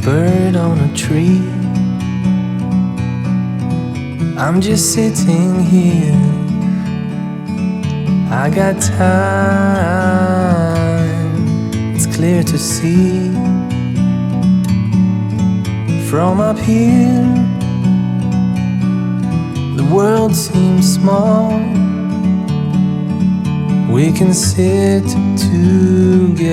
bird on a tree. I'm just sitting here, I got time, it's clear to see. From up here, the world seems small. We can sit together,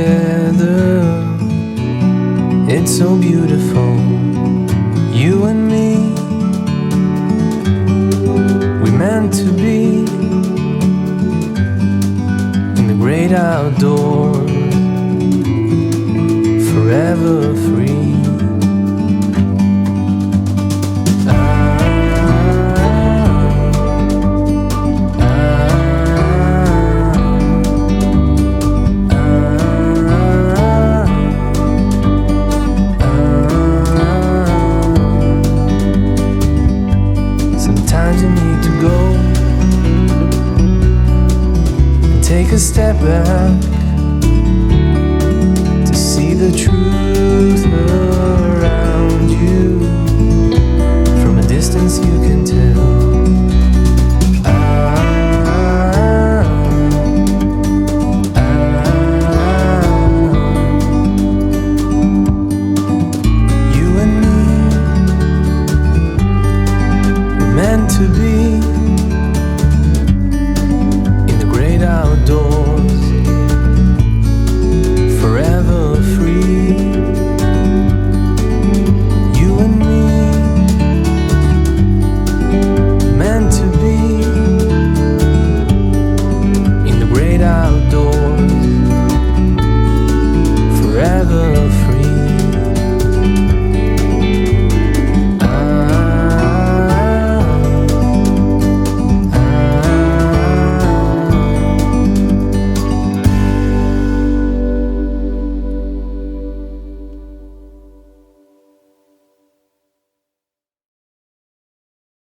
it's so beautiful, you and me. We meant to be in the great outdoors, forever free. Sometimes you need to go and take a step back